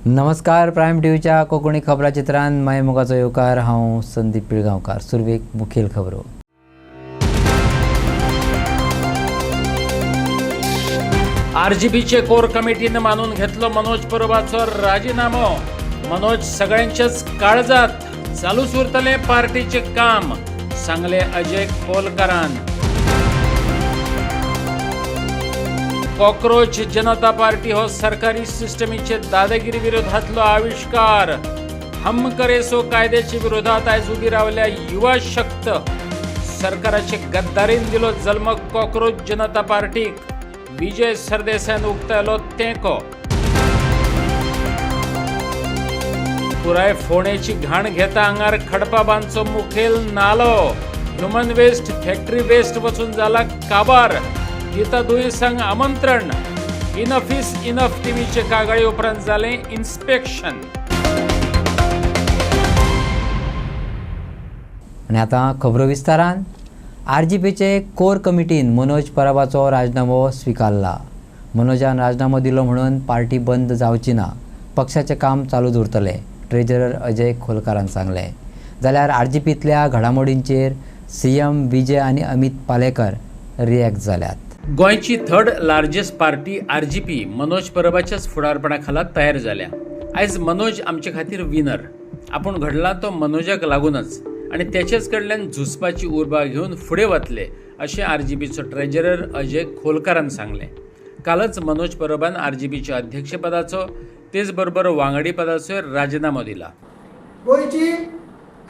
नमस्कार. प्रायम टीव्हीच्या कोकणी खबराचित्रांत मायमुगाचो येवकार. हांव संदीप पिळगांवकार. सुरवेक मुखेल खबरो. आरजीपीचे कोर कमिटीने मानून घेतलो मनोज परबाचो राजीनामो. मनोज सगळ्यांच्याच काळजात. चालूच उरतले पार्टीचे काम, सांगले अजय खोलकरान. कॉक्रोच जनता पार्टी हो सरकारी सिस्टमीचे दादागिरी विरोधातलो आविष्कार. हम करे सो कायद्याच्या विरोधात आयज उभी रावल्या युवा शक्त. सरकाराचे गद्दारीन दिलो जल्म कॉक्रोच जनता पार्टीक. विजय सरदेसाईन उक्तायलो तेंको. पुराय फोणेची घाण घेता आंगार खडपा बांदचो मुखेल नालो. ह्युमन वेस्ट फॅक्टरी वेस्ट वचून जाला काबार. गीता दुयेसांग आमंत्रण. इनफ इज इनफ टीव्हीचे कागाळी उपरांत जाले इन्स्पेक्शन. आनी आतां खबरो विस्तारान. आरजीपीचे कोर कमिटीन मनोज परबाचो राजीनामो स्विकारला. मनोजान राजीनामो दिलो म्हणून पार्टी बंद जावची ना, पक्षाचें काम चालूच उरतलें, ट्रेजरर अजय खोलकारान सांगलें. जाल्यार आरजीपींतल्या घडामोडींचेर सीएम विजय आनी अमित पालेकर रिएक्ट जाल्यात. गोंयची third largest party RGP Manoj परबाच्याच फुडारपणा खाला तयार जाल्या. आयज मनोज आमचे खातीर विनर. आपूण घडला तो मनोजाक लागूनच आनी त्याचेच कडल्यान झुजपाची उर्बा घेवन फुडें वतले अशें आरजीपीचो ट्रेजरर अजय खोलकारान सांगलें. कालच मनोज परबान आरजीपीच्या अध्यक्षपदाचो तेच बरोबर वांगडी पदाचो राजीनामो दिला. गोंयची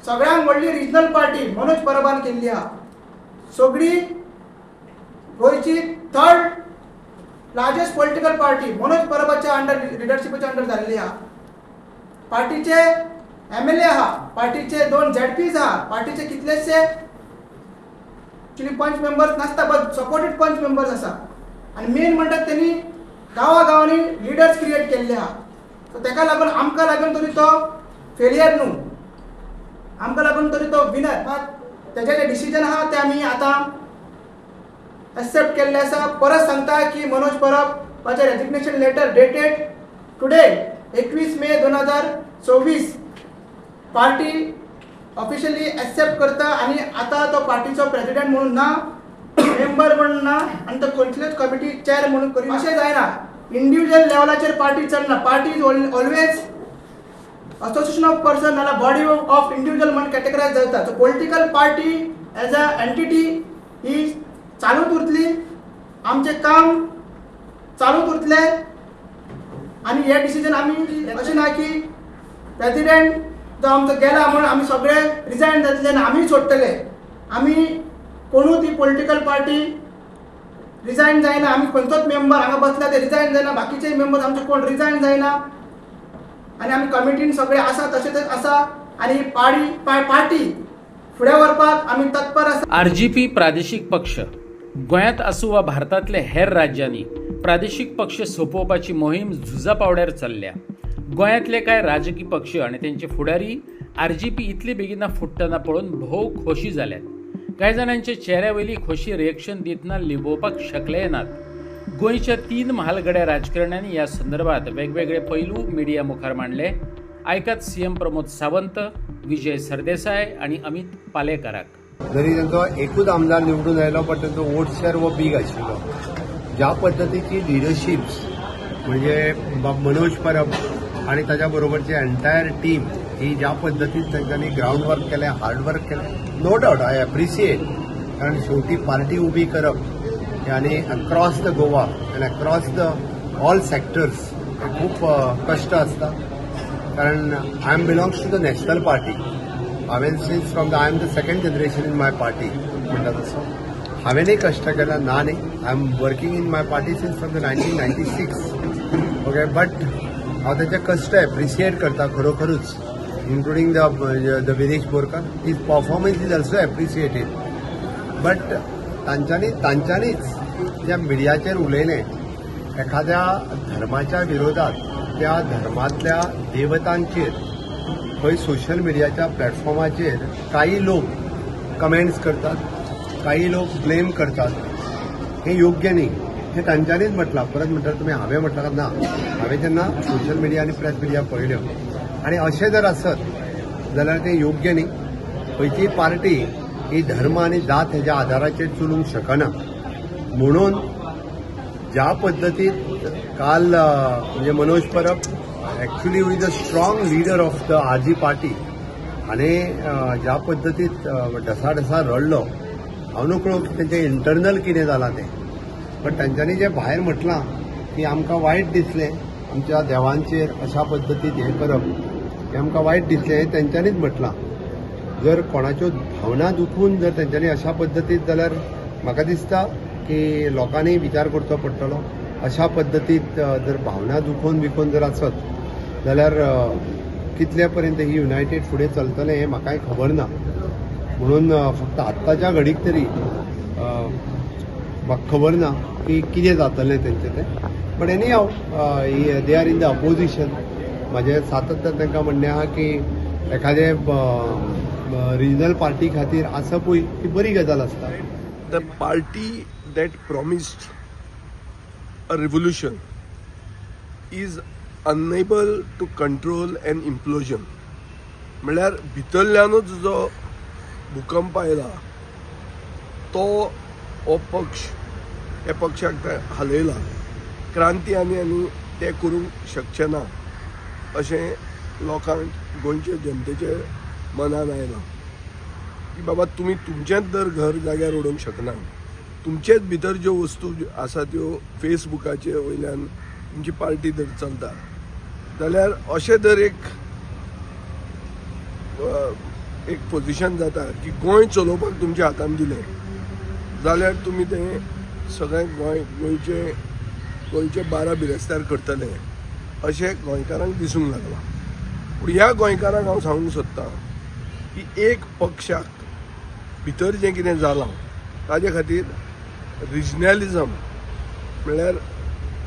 सगळ्यांत व्हडली रिजनल पार्टी मनोज परबान केल्ली आहा. सगळी गोंयची third largest political party Manoj परबाच्या अंडर लिडरशिपाच्या अंडर जाल्ली आहा. पार्टीचे एमएलए आहा, पार्टीचे 2 झेडपीज आहा, पार्टीचे कितलेशे ॲक्च्युली पंच मेंबर्स नासता बट सपोर्टेड पंच मेंबर्स आसा. आनी मेन म्हणटात त्यांनी गांवांनी लिडर्स क्रिएट केल्ले आहा. सो तेका लागून आमकां लागून तरी तो फेलियर न्हू, आमकां लागून तरी तो विनर. तेजे जे डिसिजन आहा ते आमी आतां एक्सेप्ट केल्ले आसा. परत सांगता की मनोज परबाचे resignation letter dated today 21 May 2024 party officially accept करता. आणि आता तो पार्टीचो प्रेसिडेंट म्हणून ना, मेंबर म्हणून ना, आणि तो खंयचलेच कमिटी चेअर म्हणून करी अशें जायना. इंडिव्हिज्युअल लेवलाचेर पार्टी चलना. Party is always association of person नाल्यार बॉडी ऑफ इंडिव्हिज्युअल म्हणून कॅटेगरायज जाता. So political party as a entity ही चालूच उरतली. आमचें काम चालूच उरतलें. आनी हे डिसिजन आमी अशें ना की प्रेसिडेंट जो आमचो गेला म्हणून आमी सगळे रिजायन जातले आनी आमी सोडटले. आमी कोणूच ही पॉलिटिकल पार्टी रिजायन जायना. आमी खंयचोच मेंबर हांगा बसला ते रिजायन जायना. बाकीचे मेंबर्स आमचे कोण रिजायन जायना. आनी आमी कमिटीन सगळे आसा तशेंच आसा. आनी पार्टी फुडें व्हरपाक आमी तत्पर आसा. आरजीपी प्रादेशीक पक्ष गोंयांत आसूं वा भारतांतल्या हेर राज्यांनी प्रादेशीक पक्ष सोंपोवपाची मोहीम झुजा पावड्यार चल्ल्या. गोंयांतले कांय राजकीय पक्ष आनी तेंचे फुडारी आरजीपी इतले बेगिना फुट्टना पळोवन भोव खोशी जाल्यात. कांय जाणांच्या चेहऱ्यावयली खोशी रिएक्शन दितना लिपोवपाक शकले नात. गोंयच्या 3 म्हालगड्या राजकारण्यांनी ह्या संदर्भात वेगवेगळे पैलू मिडिया मुखार मांडले. आयकात सीएम प्रमोद सावंत, विजय सरदेसाय आणि अमित पालेकराक. जरी तांचो एकूच आमदार निवडून आयलो पण तांचो वोट शेअर वो बीग आशिल्लो. ज्या पद्दतीची लिडरशीप म्हणजे मनोज परब आणि ताच्या बरोबरची एंटायर टीम ही ज्या पद्दतीन तांच्यांनी ग्राउंड वर्क केलें, हार्ड वर्क केलें, नो डाऊट आय एप्रिशिएट. कारण शेवटी पार्टी उबी करप आणि across the Goa and across the all sectors हे खूप कष्ट असता. कारण I am belongs to the national party. हांवें since from the I am the second generation in my party म्हणटा तसो हांवेंय कष्ट केला ना न्ही. I am working in my party since from the 1996. Okay, but हांव तेचे कश्ट एप्रिशिएट करता खरोखरूच, including the Vinesh Borkar. His performance is also appreciated. But तांच्यांनीच ज्या मिडियाचेर उलयलें एखाद्या धर्माच्या विरोधात, त्या धर्मातल्या देवतांचेर खंय सोशल मिडियाच्या प्लॅटफॉर्माचेर काही लोक कमेंट्स करतात, काही लोक ब्लेम करतात. हे योग्य नाही. हे तांच्यांनीच म्हटलां. परत म्हणटा तुमी हांवें म्हटलां काय ना, हांवें जेन्ना सोशल मिडिया आनी प्रेस मिडिया पळयल्यो आनी अशें जर आसत जाल्यार तें योग्य न्ही. खंयचीय पार्टी ही धर्म आनी जात हेच्या आधाराचेर चलूंक शकना. म्हणून ज्या पद्दतीन काल म्हणजे Manoj Parab actually who is a strong leader of the RG party आनी ज्या पद्दतीन ढसा रडलो, हांव नकळो तेंचें इंटरनल कितें जालां तें. पण तांच्यांनी जें भायर म्हटलां की आमकां वायट दिसलें आमच्या देवांचेर अशा पद्दतीन हें करप, हें आमकां वायट दिसलें हें तेंच्यांनीच म्हटलां. जर कोणाच्यो भावना दुखून जर तेंच्यांनी अशा पद्दतीन जाल्यार म्हाका दिसता की लोकांनी विचार करचो पडटलो. अशा पद्दतीन जर भावना दुखोवन बिखोवन जर आसत जाल्यार कितले पर्यंत ही युनायटेड फुडें चलतलें हें म्हाकाय खबर ना. म्हणून फक्त आत्ताच्या घडीक तरी म्हाका खबर ना की कितें जातलें तेंचें तें. बट एनी हांव they are in the opposition. म्हाजें सातत्यान तांकां म्हणणें आहा की एखादे रिजनल पार्टी खातीर आसपूय ही बरी गजाल आसता. The party that promised a revolution is unable to control an implosion. म्हळ्यार भितरल्यानूच जो भूकंप आयला तो हो पक्ष ह्या पक्षाक हालयला. क्रांती आनी ते करूंक शकचे ना अशें लोकांक गोंयचे जनतेचे मनान आयलां की बाबा तुमी तुमचेंच जर घर जाग्यार उडोवंक शकना, तुमचेच भितर ज्यो वस्तू आसा त्यो फेसबुकाचे वयल्यान तुमची पार्टी जर चलता जाल्यार अशें जर एक पोजिशन जाता की गोंय चलोवपाक तुमच्या हातान दिलें जाल्यार तुमी तें सगळें गोंयचे 12 बिरेस्तार करतले अशें गोंयकारांक दिसूंक लागलां. पूण ह्या गोंयकारांक हांव सांगूंक सोदतां की एक पक्षाक भितर जें कितें जालां ताजे खातीर रिजनलिझम म्हळ्यार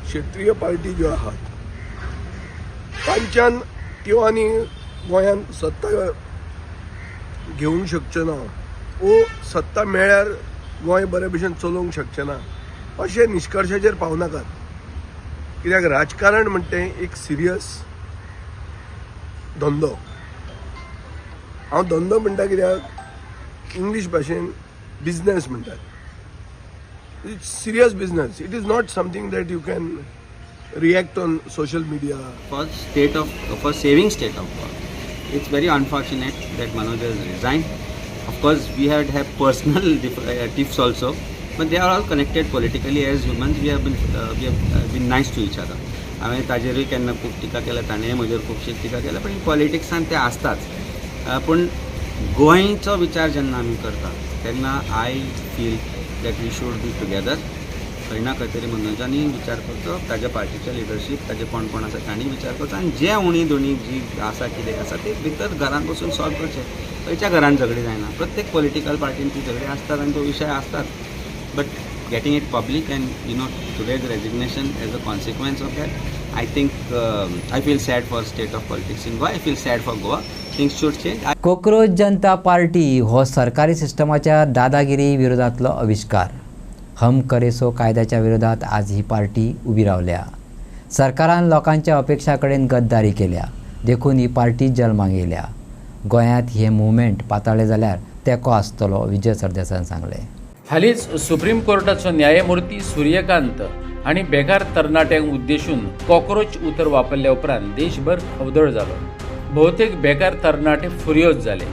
क्षेत्रीय पार्टी ज्यो आहात तांच्यान त्यो आनी गोंयान सत्ता घेवंक शकच्यो ना, वो सत्ता मेळ्यार गोंय बरे भशेन चलोवंक शकचें ना अशें निश्कर्शाचेर पावनाकात. कित्याक राजकारण म्हणटा तें एक सिरियस धंदो. हांव धंदो म्हणटा कित्याक इंग्लीश भाशेन बिझनेस म्हणटात. It's serious business. It is not something that you can react on social media. For saving state of law, it's very unfortunate that Manoj has resigned. Of course, we have personal tiffs also, but they are all connected politically. As humans, we have been nice to each other. हांवें ताजेरूय केन्ना खूब टिका केल्या, ताणेंय म्हजेर खुबशी टिका केल्या, पण पॉलिटिक्सान ते आसताच. पूण गोंयचो विचार जेन्ना आमी करता तेन्ना I feel that we should be together. खंय ना खंय तरी मनोजानी विचार करचो, ताज्या पार्टीचें लिडरशीप ताजे कोण आसा तांणी विचार करचो आनी जे उणी दोणी जी आसा कितें आसा ते भितर घरान बसून सॉल्व करचें. खंयच्या घरान झगडी जायना. प्रत्येक पॉलिटिकल पार्टीन ती झगडी आसतात आनी तो विशय आसतात. But getting it public end today's resignation as a consequence of that, I think I feel sad for state of politics in Goa. I feel sad for Goa. Things should change. Cockroach Janata party हो सरकारी सिस्टमाच्या दादागिरी विरोधातलो आविष्कार. हम करेसो कायद्याच्या विरोधात आज ही party उभी रावल्या. सरकारान लोकांच्या अपेक्षा कडेन गद्दारी केल्या देखून ही पार्टी जल्माक येयल्या. गोंयांत हे मुवमेंट पाताळ्ळे जाल्यार तेंको आसतलो, विजय सरदेसायान सांगलें. हालींच सुप्रीम कोर्टाचो न्यायमूर्ती सूर्यकांत हांणी बेकार तरणाट्यांक उद्देशून कॉक्रोच उतर वापरल्या उपरांत देशभर खवदळ जालो. भोवतेक बेकार तरणाटे फुर्योज जाले.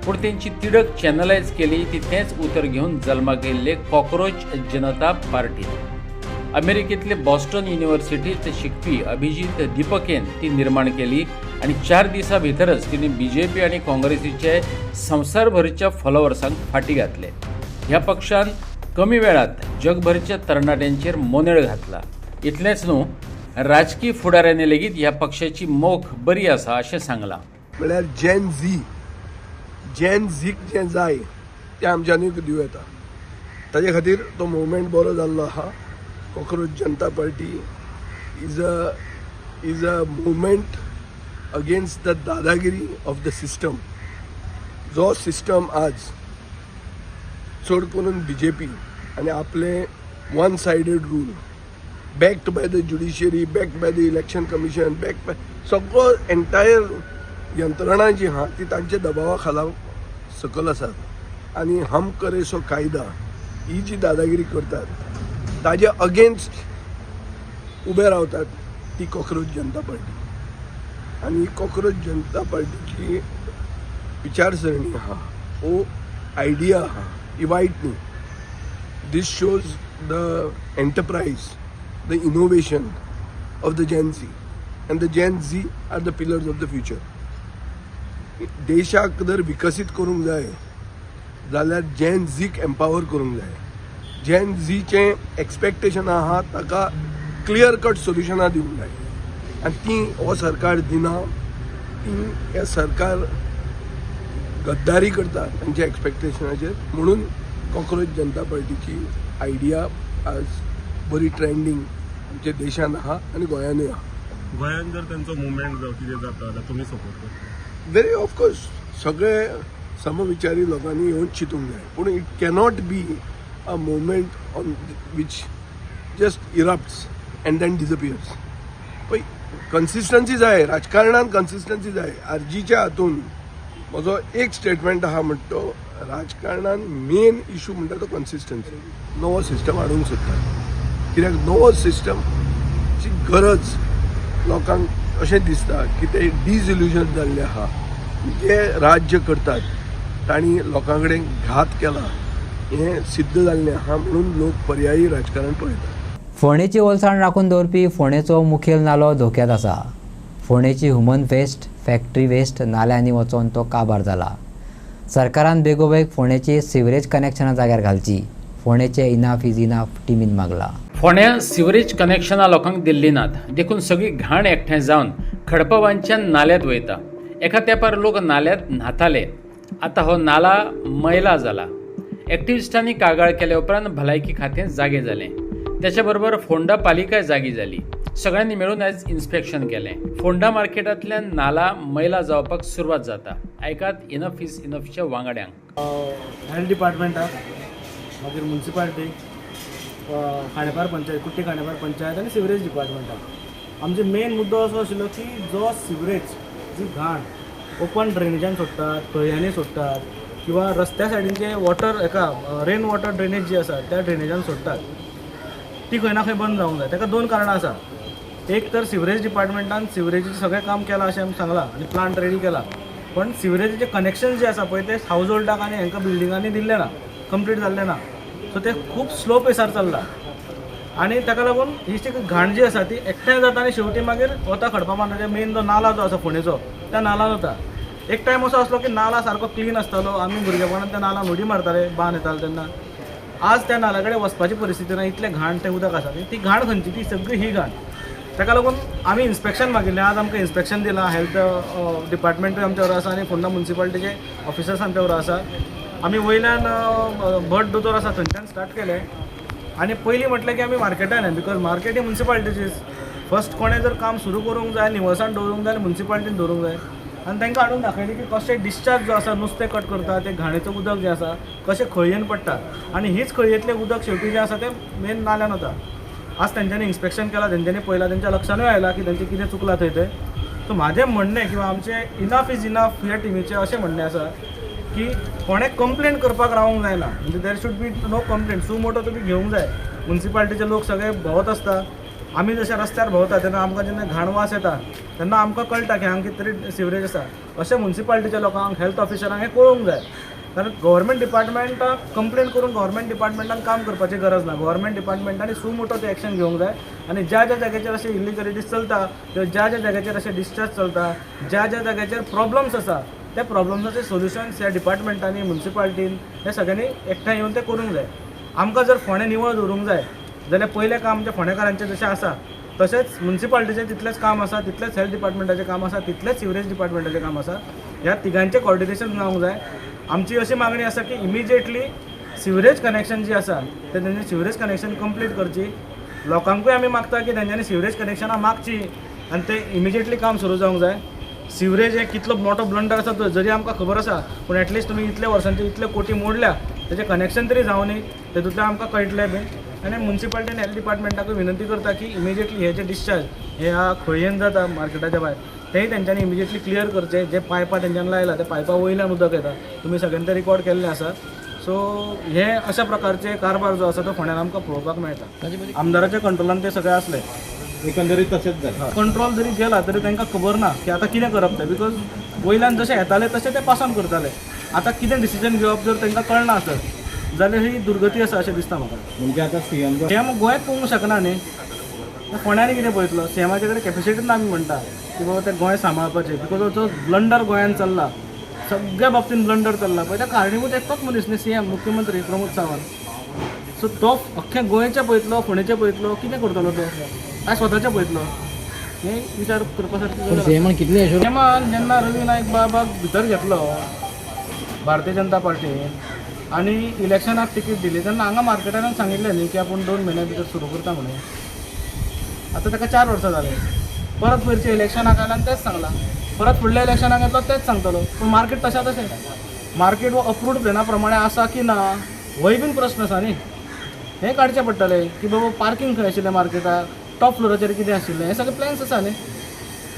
पूण तेंची तिडक चॅनलायज केली ती तेंच उतर घेवन जल्माक येयल्ले कॉक्रोच जनता पार्टीन. अमेरिकेंतले बॉस्टन युनिव्हर्सिटींत शिकपी अभिजीत दीपकेन ती निर्माण केली आनी 4 दिसां भितरच तिणें बीजेपी आनी काँग्रेसीचे संवसारभरच्या फॉलोवर्सांक फाटी घातले. ह्या पक्षान कमी वेळात जगभरच्या तरणाट्यांचेर मोनेळ घातला. इतलेंच न्हू, राजकीय फुडाऱ्यांनी लेगीत ह्या पक्षाची मोख बरी आसा अशें सांगलां. म्हळ्यार जेन झीक जें जाय तें आमच्यांनी दिवं येता. ताजे खातीर तो मुवमेंट बरो जाल्लो आहा. Cockroach Janata party is a movement against the दादागिरी ऑफ द सिस्टम. जो सिस्टम आज चड करून बीजेपी आनी आपले one sided rule backed by the judiciary, backed by the election commission, backed by सगळो एंटायर यंत्रणा जी आहा ती तांच्या दबावा खाला सकल आसात आनी हम करे सो कायदा ही जी दादागिरी करतात ताजे अगेन्स्ट उबे रावतात ती कॉक्रोच जनता पार्टी आनी कॉक्रोच जनता पार्टीची विचारसरणी आहा ओ आयडिया आहा ही वायट न्ही. This shows the enterprise, the innovation of the Gen Z, and the Gen Z are the pillars of the future. देशाक जर विकसीत करूंक जाय जाल्यार Gen Zक एम्पावर करूंक जाय. Gen Zचे एक्सपेक्टेशन आहा ताका क्लियर कट सोल्युशनां दिवंक जाय आनी ती हो सरकार दिना. ती हे सरकार गद्दारी करता तांच्या एक्सपेक्टेशनाचेर. म्हणून कॉक्रोच जनता पार्टीची आयडिया आज बरी ट्रेंडींग आमच्या देशान आहा आनी गोंयानूय आहा. गोंयान जर त्यांचो मुवमेंट जावं कितें जाता जाल्यार तुमी सपोर्ट करता? व्हेरी ऑफकोर्स सगळे समविचारी लोकांनी येवन चिंतूंक जाय. पूण it cannot be a movement on which just erupts and then disappears. पळय कन्सिस्टन्सी जाय, राजकारणान कन्सिस्टन्सी जाय. आरजीच्या हातून म्हजो एक स्टेटमेंट आहा म्हणटा तो राजकारणान मेन इशू म्हणटा तो कन्सिस्टन्सी. नवो सिस्टम हाडूंक सोदता कित्याक नवो सिस्टमची गरज लोकांक अशें दिसता की ते डिसिल्युजन जाल्ले आहा. जे राज्य करतात तांणी लोकां कडेन घात केला हें सिद्ध जाल्लें आहा म्हणून लोक पर्यायी राजकारण पळयतात. फोंडेची ओलसाण राखून दवरपी फोंडेचो मुखेल नालो धोक्यांत आसा. फोंडेची ह्युमन वेस्ट, फॅक्टरी वेस्ट नाल्यांनी वचोन तो काबार जाला. सरकारान बेगोबेग फोंडेची सिवरेज कनेक्शनां जाग्यार घालची. फोंडेचे इनाफ इज इनाफ टिमीन मागला. फोंड्या सिवरेज कनेक्शनां लोकांक दिल्ली नात देखून सगळी घाण एकठांय जावन खडपवांच्यान नाल्यांत वयता. एका तेंपार लोक नाल्यांत न्हाताले. आतां हो नाला मैला जाला. एक्टिविस्टांनी कागाळ केल्या उपरांत भलायकी खातें जागे जालें. त्याच्या बरोबर फोंडा पालिकाय जागी जाली. सगळ्यांनी मेळून आयज इन्स्पेक्शन केलें. फोंडा मार्केटांतल्यान नाला मैला जावपाक सुरवात जाता. आयकात इनफ इज इनफच्या वांगड्यांक. हेल्थ डिपार्टमेंटाक मागीर म्युन्सिपालिटी, खांडेपार पंचायत, कुट्टी खांडेपार पंचायत आनी सिवरेज डिपार्टमेंटाक आमचो मेन मुद्दो असो आशिल्लो की जो सिवरेज जी घाण ओपन ड्रेनेजान सोडटात, खळयांनी सोडटात किंवा रस्त्या सायडींचे वॉटर रेन वॉटर ड्रेनेज जी आसा त्या ड्रेनेजान सोडटात ती खंय ना खंय बंद जावंक जाय. ताका दोन कारणां आसा. एक तर सिवरेज डिपार्टमेंटान सिवरेजीचें सगळें काम केलां अशें आमकां सांगलां आनी प्लांट रेडी केला. पण सिवरेजीचे कनेक्शन जे आसा पळय ते हावज होल्डाक आनी हांकां बिल्डिंगांनी दिल्ले ना, कंप्लीट जाल्ले ना. सो ते खूब स्लो पेसार चल्ला आनी ताका लागून ही जी घाण जी आसा ती एकठांय जाता आनी शेवटी मागीर वता खडपा मांडाचे मेन जो नाला जो आसा फोंडेचो त्या नालान वता. एक टायम असो आसलो की नाला सारको क्लीन आसतालो. आमी भुरगेपणांत त्या नालान उडी मारताले बान येताले तेन्ना. आज त्या नाल्या कडेन वचपाची परिस्थिती ना. इतलें घाण तें उदक आसा. ती घाण खंयची? ती सगळी ही घाण. ताका लागून आमी इन्स्पेक्शन मागिल्लें. आज आमकां इन्स्पेक्शन दिलां. हेल्थ डिपार्टमेंटूय आमच्या वांगडा आसा आनी फोंडा म्युन्सिपालिटीचे ऑफिसर्स आमच्या वांगडा आसा. आमी वयल्यान भट दोतोर आसा थंयच्यान स्टार्ट केलें आनी पयलीं म्हटलें की आमी मार्केटान येना बिकॉज मार्केट ही म्युन्सिपालिटीचीच. फर्स्ट कोणें जर काम सुरू करूंक जाय, निवळसाण दवरूंक जाय जाल्यार म्युन्सिपालिटीन दवरूंक जाय. आनी तांकां हाडून दाखयलें की कशें डिस्चार्ज जो आसा नुस्तें कट करता तें घाणेचें उदक जें आसा कशें खळयेन पडटा आनी हीच खळयेंतलें उदक शेवटी जें आसा तें मेन नाल्यान वता. आज तेंच्यांनी इन्स्पेक्शन केलां. तेंच्यांनी पळयलां. तेंच्या लक्षानूय आयलां की तेंचें कितें चुकलां थंय तें. सो म्हाजें म्हणणें किंवा आमचें इनफ इज इनफ ह्या टिमीचें अशें म्हणणें आसा की कोणें कंप्लेंट करपाक रावूंक जायना. म्हणजे there should be no complaint. सू मोटो तुमी घेवंक जाय. म्युन्सिपालिटीचे लोक सगळे भोंवत आसता. आमी जशे रस्त्यार भोंवता तेन्ना आमकां जेन्ना घाण वास येता तेन्ना आमकां कळटा की हांगा कितें तरी सिवरेज आसा. अशें म्युन्सिपालिटीच्या लोकांक, हेल्थ ऑफिसरांक हें कळूंक जाय. कारण गव्हर्मेंट डिपार्टमेंटाक कंप्लेंट करून गव्हर्मेंट डिपार्टमेंटान काम करपाची गरज ना. गव्हर्मेंट डिपार्टमेंटांनी सू मोटो ते एक्शन घेवंक जाय आनी ज्या ज्या जाग्याचेर अशें इलिगलिटीज चलता किंवा ज्या ज्या जाग्याचेर अशें डिस्चार्ज चलता, ज्या ज्या जाग्याचेर प्रॉब्लम्स आसा त्या प्रॉब्लम्साचे सोल्युशन्स ह्या डिपार्टमेंटांनी, म्युन्सिपालिटीन हे सगळ्यांनी एकठांय येवन ते करूंक जाय. आमकां जर फोंडें निवळ दवरूंक जाय जाल्यार पयलें काम आमच्या फोंडेकारांचें जशें आसा तशेंच म्युन्सिपालिटीचें तितलेंच काम आसा, तितलेंच हेल्थ डिपार्टमेंटाचें काम आसा, तितलेंच सिवरेज डिपार्टमेंटाचें काम आसा. ह्या तिगांचें कॉर्डिनेशन जावंक जाय. आमची अशी मागणी आसा की इमिजिएटली सिवरेज कनेक्शन जी आसा ते तेंच्यांनी सिवरेज कनेक्शन कंप्लीट करची. लोकांकूय आमी मागता की तेंच्यांनी सिवरेज कनेक्शनां मागची आनी ते इमिजिएटली काम सुरू जावंक जाय. सिवरेज हे कितलो मोठो ब्लंडर आसा तो जरी आमकां खबर आसा पूण एटलिस्ट तुमी इतल्या वर्सांचे इतले कोटी मोडल्या तेजें कनेक्शन तरी जावं न्ही तेतूंतल्यान आमकां कळटलें बीन. आनी म्युन्सिपालिटीन हेल्थ डिपार्टमेंटाकूय विनंती करता की इमिजिएटली हे जे डिस्चार्ज हे खंयेन जाता मार्केटाच्या भायर तेय तेंच्यांनी इमिजिएटली क्लियर करचे. जे पायपां तेंच्यांनी लायला ते पायपा वयल्यान उदक येता, तुमी सगळ्यांनी ते रिकॉर्ड केल्लें आसा. सो हे अशा प्रकारचे कारभार जो आसा तो फोंड्यान आमकां पळोवपाक मेळटा. आमदाराच्या कंट्रोलान ते सगळे आसले, एकंदरीत तशेंच जालें. कंट्रोल जरी केला तरी तांकां खबर ना की आतां कितें करप तें, बिकॉज वयल्यान जशें येताले तशें ते पास ऑन करताले. आतां कितें डिसिजन घेवप जर तांकां कळना आसत जाल्यार ही दुर्गती आसा अशें दिसता म्हाका. म्हणजे आतां सीएम सीएम गोंयांत पळोवंक शकना न्ही, फोंड्यांनी कितें पळयतलो. सीएमाचे कडेन कॅपेसिटी ना आमी म्हणटा की बाबा ते गोंय सांबाळपाचें, बिकॉज जो ब्लंडर गोंयांत चल्ला, सगळ्या बाबतींत ब्लंडर चल्ला पळय, त्या कारणीभूत एकटोच मनीस न्ही सीएम मुख्यमंत्री प्रमोद सावंत. सो तो अख्ख्या गोंयचें पळयतलो, फोंडेचें पळयतलो, कितें करतलो तो, काय स्वताचें पळयतलो, हें विचार करपा सारकी. सीएमान जेन्ना रवी नायक बाबाक भितर घेतलो भारतीय जनता पार्टीन आनी इलेक्शनाक तिकीट दिली तेन्ना हांगा मार्केटान सांगिल्लें न्ही की आपूण 2 म्हयन्या भितर सुरू करता म्हणून. आतां ताका 4 वर्सां जालीं, परत वयरच्या इलेक्शनाक आयला आनी तेच सांगलां, परत फुडल्या इलेक्शनाक येतलो तेच सांगतलो. पूण मार्केट तशें तशें मार्केट हो अप्रूव्ड प्लॅना प्रमाणे आसा की ना होय बीन प्रस्न आसा न्ही. हें काडचें पडटलें की बाबा पार्किंग खंय आशिल्लें मार्केटाक, टॉप फ्लोराचेर कितें आशिल्लें, हे सगळे प्लॅन्स आसा न्ही.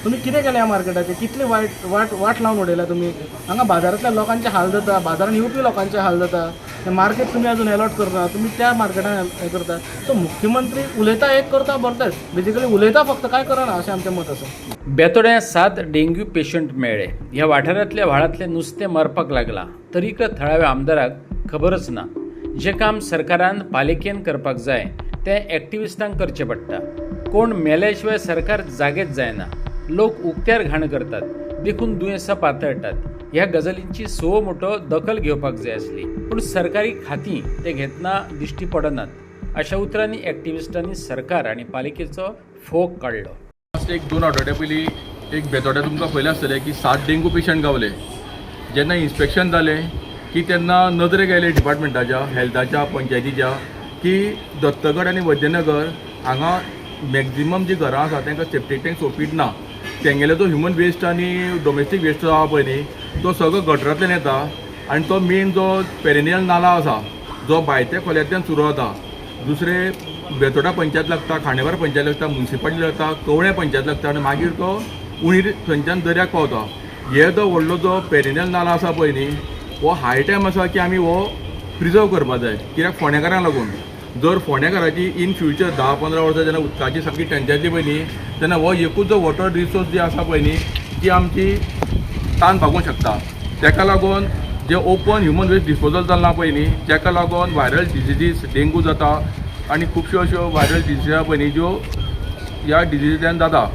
तुमी कितें केलें ह्या मार्केटाचेर, कितली वाट लावन उडयल्या तुमी. हांगा बाजारांतल्या लोकांचे हाल जाता, बाजारांत येवपी लोकांचे हाल जाता. तें मार्केट तुमी अजून अलॉट करता, तुमी त्या मार्केटान हें करता. सो मुख्यमंत्री उलयता एक करता बरतेच, बेजिकली उलयता फक्त, काय करना अशें आमचें मत आसा. बेतोड्या 7 डेंग्यू पेशंट मेळ्ळे. ह्या वाठारांतल्या व्हाळांतलें नुस्तें मरपाक लागलां, तरीक थळाव्या आमदाराक खबरच ना. जें काम सरकारान पालिकेन करपाक जाय तें एक्टिविस्टांक करचें पडटा. कोण मेल्या सरकार जागेच जायना. लोक उक्त्यार घाण करतात, देखून दुयेंसां पातळटात. ह्या गजालींची सो मोठो दखल घेवपाक जाय आसली, पूण सरकारी खातीं ते घेतना दिश्टी पडनात. अशा उतरांनी एक्टिविस्टांनी सरकार आनी पालिकेचो फोग काडलो. लास्ट 1-2 आठवड्या पयलीं एक बेतोड्या तुमकां पयलें आसतलें की 7 डेंगू पेशंट गावले. जेन्ना इन्स्पेक्शन जालें की तेन्ना नदरेक आयले डिपार्टमेंटाच्या, हेल्थाच्या, पंचायतीच्या की दत्तगड आनी वैद्यनगर हांगा मॅक्झिमम जी घरां आसा तांकां सेप्टीक टँक सोंपीत ना. तेंगेलो जो ह्युमन वेस्ट आनी डोमेस्टीक वेस्ट आसा पळय न्ही, तो सगळो गटरांतल्यान येता आनी तो मेन जो पेरेनियल नाला आसा जो भायत्या खोल्यांतल्यान सुरू जाता. दुसरे बेतोडा पंचायत लागता, खांडेपार पंचायत लागता, म्युन्सिपालिटी लागता, कवळें पंचायत लागता आनी मागीर तो उणीर थंयच्यान दर्याक पावता. हे जो व्हडलो जो पेरेनियल नाला आसा पळय न्ही, हो हाय टायम आसा की आमी हो प्रिजर्व करपा जाय. कित्याक फोंडेकारांक लागून जर फोंडेकाराची इन फ्युचर 10-15 वर्सां जेन्ना उदकाची सामकी टंचायत जातली पळय न्ही, तेन्ना हो एकूच जो वॉटर रिसोर्स जी आसा पळय न्ही ती आमची तान भागूंक शकता. ताका लागून जे ओपन ह्युमन वेस्ट डिस्पोजल जाल्ला पळय न्ही, ताका लागून व्हायरल डिजिजीस डेंगू जाता आनी खुबश्यो अश्यो व्हायरल डिजीज आसा पळय न्ही ज्यो ह्या डिजिजांतल्यान जाता.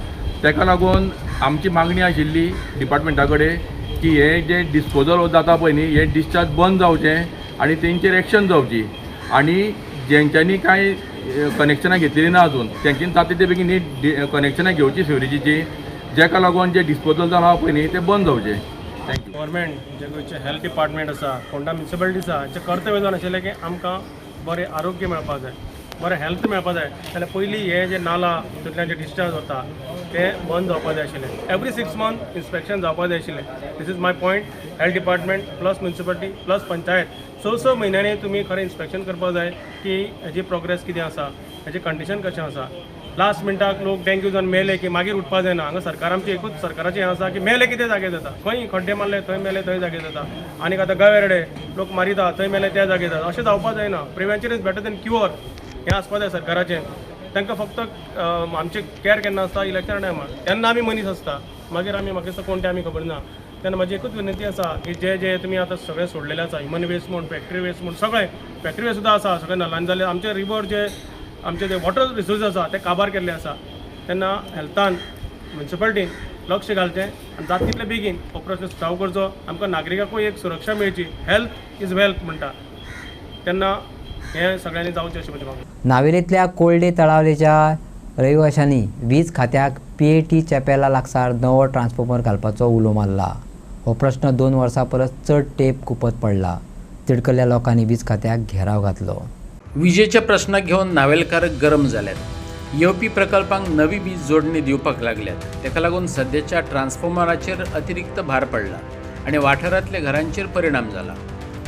ताका लागून आमची मागणी आशिल्ली डिपार्टमेंटा कडेन की हे जे डिस्पोजल जाता पळय न्ही हे डिस्चार्ज बंद जावचें आनी तेंचेर एक्शन जावची. आनी जेंच्यांनी कांय कनेक्शनां घेतलेलीं ना अजून तेंच्यांनी जाता ते बेगीन ही कनेक्शनां घेवची सिवरेजीची, जाका लागून जे डिस्पोजल जाला पळय न्ही ते बंद जावचे. थँक्यू. गव्हर्मेंट जे गोंयचे हेल्थ डिपार्टमेंट आसा, फोंडा म्युन्सिपालिटी आसा, हेचें कर्तव्य जावन आशिल्लें की आमकां बरें आरोग्य मेळपाक जाय, बरें हेल्थ मेळपाक जाय. जाल्यार पयलीं हे जे नाला तितूंतल्यान जे डिस्चार्ज जाता ते बंद जावपाक जाय आशिल्लें. एवरी 6 मंथ इन्स्पेक्शन जावपाक जाय आशिल्लें. This is my point. Health department plus municipality plus panchayat 6 म्हयन्यांनी तुमी खरें इन्स्पेक्शन करपाक जाय की हेजी प्रोग्रेस कितें आसा, हेजें कंडिशन कशें आसा. लास्ट मिनटाक लोक डेंग्यू जावन मेले की मागीर उठपाक जायना. हांगा सरकार आमची एकूच सरकाराचें हें आसा की मेले कितें जागे जाता, खंय खड्डे मारले थंय मेले थंय जागे जाता. आनीक आतां गवेरडे लोक मारिता थंय मेले त्या जागे जाता. अशें जावपाक जायना. Prevention is better than cure हें आसपाक जाय सरकाराचें. तांकां फक्त आमची कॅर केन्ना आसता इलेक्शना टायमार, तेन्ना आमी मनीस आसता, मागीर आमी म्हाका दिसता कोण तें आमी खबर ना. तेन्ना म्हाजी एकूच विनंती आसा की जे तुमी आतां सगळें सोडलेलें आसा, ह्युमन वेस्ट म्हूण, फॅक्टरी वेस्ट म्हूण, सगळें फॅक्टरी वेस्ट सुद्दां आसा, सगळें नलांनी जालें. आमचे रिवर जे आमचे जे वॉटर रिसोर्स आसा ते काबार केल्ले आसा. तेन्ना हेल्थान म्युन्सिपालिटीन लक्ष घालचें आनी जाता तितले बेगीन ऑपरेशन स्टार्ट करचो. आमकां नागरिकांकूय एक सुरक्षा मेळची. हेल्थ इज वेल्थ म्हणटा, तेन्ना हें सगळ्यांनी जावचें अशें म्हजें मागणी. नावेलींतल्या कोल्डे तळावलेच्या रहिवाशांनी वीज खात्याक PAT चॅपेला लागसार नवो ट्रान्सफॉर्मर घालपाचो उलो मारला. हो प्रश्न 2 वर्सां परस चड तेंप कुपत पडला. तिडकल्ल्या लोकांनी वीज खात्याक घेराव घातलो. विजेच्या प्रश्नाक घेवन नावेलकार गरम जाल्यात. येवपी प्रकल्पांक नवी वीज जोडणी दिवपाक लागल्यात. ताका लागून सद्याच्या ट्रान्सफॉर्मराचेर अतिरिक्त भार पडला आनी वाठारांतल्या घरांचेर परिणाम जाला.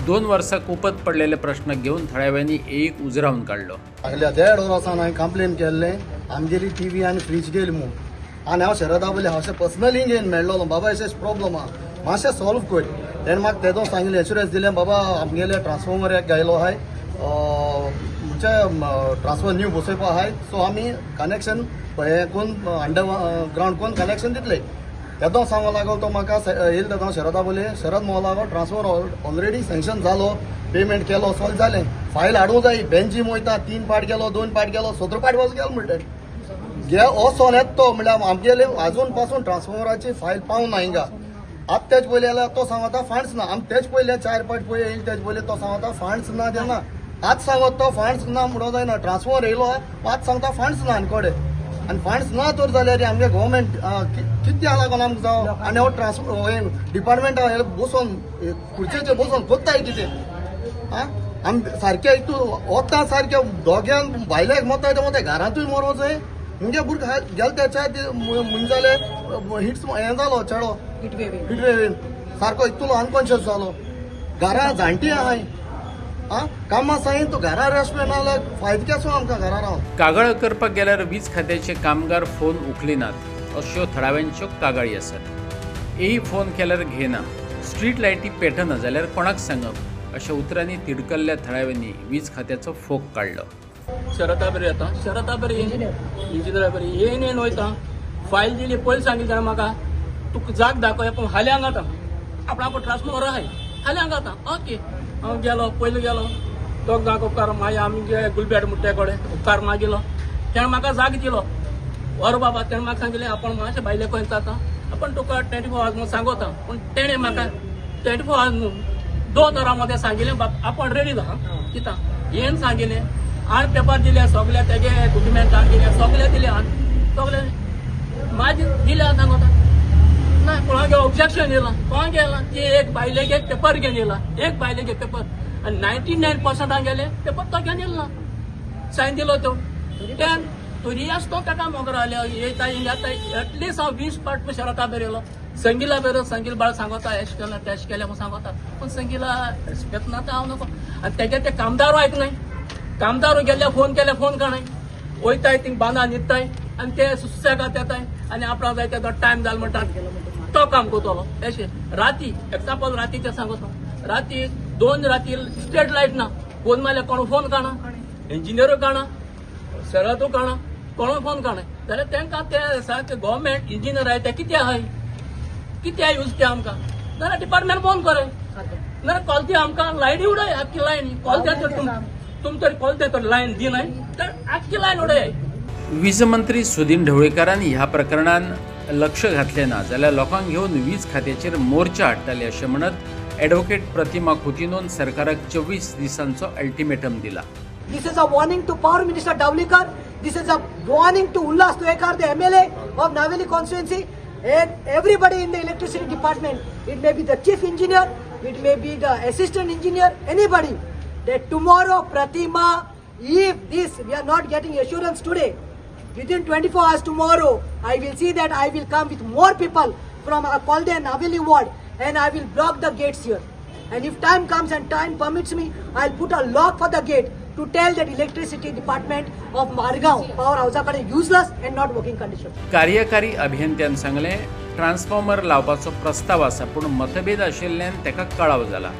2 वर्सां कुपत पडलेले प्रश्न घेवन थोड्या वेळांनी एक उजरावन काडलो. फाटल्या 1.5 वर्सान हांवें कंप्लेन केल्लें आमगेली टीव्ही आनी फ्रीज गेली म्हूण आनी हांव शरदा वयले हांव पर्सनली घेवन मेळ्ळलो बाबा अशें प्रॉब्लम आहा मातशें सॉल्व कर. तेणें म्हाका तेदो सांगिल्लें एश्युरन्स दिलें बाबा आमगेले ट्रान्सफॉर्मर एक गायलो आहाय म्हणजे ट्रान्सफॉर्मर न्यू बसयपा आहाय सो आमी कनेक्शन हें कोण अंडरग्रावंड कोण कनेक्शन दितले. येदो सांगो लागलो तो म्हाका येयलो तेदो शरदा बोले शरद म्हणो लागलो ट्रान्सफॉर्मर ऑलरेडी सँक्शन जालो पेमेंट केलो सॉल्व जालें फायल हाडूंक जाय बेंची मोयता 3 पाट गेलो 2 पाट गेलो 17 पाट वच गेलो म्हणटा घे हो सोन येत तो म्हणल्यार आमगेले आजून पासून ट्रान्सफॉर्मराची फायल पावूं ना हिंगा. आतां तेच पयले जाल्यार तो सांगता फंड्स ना आमी तेच पयले 4 पाट पळय येयले तेच पयले तो सांगता फंड्स ना तेन्ना आज सांगत तो फंड्स ना म्हणून जायना ट्रान्सफॉर्मर येयलो आज सांगता फंड्स ना आनकोडे आनी फंड्स ना तर जाल्यार आमगे गव्हर्मेंट कितें लागून आमकां जावं आनी हो ट्रान्सफॉर्मर डिपार्टमेंटा बसून खुर्चेचेर बसून कोत्ताय कितें आमी सारकें हितून वता सारकें दोग्यान भायल्याक मोताय ते मोताय घरांतूय मरो जाय मुगे भुरगो गेले त्याच्या मुंजाले हिट्स हें जालो चेडो हिटवेवीन सारको इतलो अनकॉन्शियस जालो. घरा जाणटी आहाय कामां सायन तूं घरा रेस्ट मेळनाल्यार फायदो केसो आमकां घरा रावन. कागाळ करपाक गेल्यार वीज खात्याचे कामगार फोन उखलिनात अश्यो थळाव्यांच्यो कागाळी आसात. एक फोन केल्यार घेना स्ट्रीट लायटी पेटना जाल्यार कोणाक सांगप अशा उतरांनी तिडकल्ल्या थळाव्यांनी वीज खात्याचो फोग काडलो. शरदा बरी येता शरदा बरी इंजिनियर बरी येन वयता फायल दिली पयलीं सांगिल्लें म्हाका तुका जाग दाखय पूण हाल्यांक आता आपणाको ट्रान्सफॉर्मर आहाय हाल्यांक आता ओके हांव गेलो पयलीं गेलो तो जाग उपकार मागीर आमी गुलबेट म्हणटा कडेन उपकार मागिलो तेणें म्हाका जाग दिलो वर बाबा तेणें म्हाका सांगिल्लें आपण मातशें भायले खंय जाता आपण तुका 24 hours म्हणून सांगता पूण तेणें म्हाका 24 hours न्हू 2 वरां मध्ये सांगिल्लें बाप आपण रेडी जा कित्याक हें सांगिल्लें आनी पेपर दिले सगळे तेगे डॉक्युमेंटां दिले सगळे दिले सगळे माझे दिले सांगता ना कोणागे ऑब्जेक्शन येयला कोण गेला की एक बायलेगे पेपर घेवन येयला एक बायलेगे पेपर आनी 99% गेले पेपर तो घेवन येयला सायन दिलो तो तेन तरी आसतो ताका मोगर आल्या येता येता एटलीस्ट हांव 20 पाट शरता बेरेलो संगीला बेरो संगील बाळ सांगता एश केला टॅश केले म्हणून सांगता पूण संगीला रेस्पेक्ट ना हांव नको आनी तेगे ते कामदार आयकनाय कामदार गेल्या फोन केल्या फोन काणाय वयताय थिंग बांदा न्हिदताय आनी ते सुसेगात येताय आनी आपणाक जाय तेदो टायम जालो म्हणटा तो काम करतलो अशें राती एक्झाम्पल रातीचें सांगता राती 2 राती स्ट्रीट लायट ना फोन मारल्यार कोण फोन काणा इंजिनियरू काणा शरदू काणा कोण फोन काणाय जाल्यार तांकां ते सारके गव्हर्मेंट इंजिनियर आहाय ते कितें आहाय कितें यूज ते आमकां जाल्यार डिपार्टमेंट फोन करे जाल्यार कॉल ती आमकां लायटी उडय आख्खी लायन कॉल तुम तरी कॉल तर लायन दिनाय तर आख्खी लायन उडय. वीज मंत्री सुदीन ढवळीकरांनी ह्या प्रकरणात लक्ष घातले ना जाल्यार लोकांक घेवन वीज खात्याचेर मोर्चा हाडटले अशें म्हणत ॲडव्होकेट प्रतिमा खुतिनोन सरकाराक 24 दिसांचो अल्टिमेटम दिला. This is a warning to Power Minister Davlikar. This is a warning to Ullas Tuekar, the MLA of Naveli constituency, and everybody in the electricity department. It may be the chief engineer, it may be the assistant engineer, anybody. That tomorrow, Pratima, if we are not getting assurance today, within 24 hours tomorrow, I will see that I will come with more people from Akolde and Naveli ward, and I will block the gates here. And if time comes and time permits me, I'll put a lock for the gate to tell that electricity department of Margaon power house is useless and not working condition. कार्यकारी अभियंत्यान सांगले transformer लावपाचो प्रस्ताव आसा पूण मतभेद आशिल्ल्यान ताका कळाव जाला.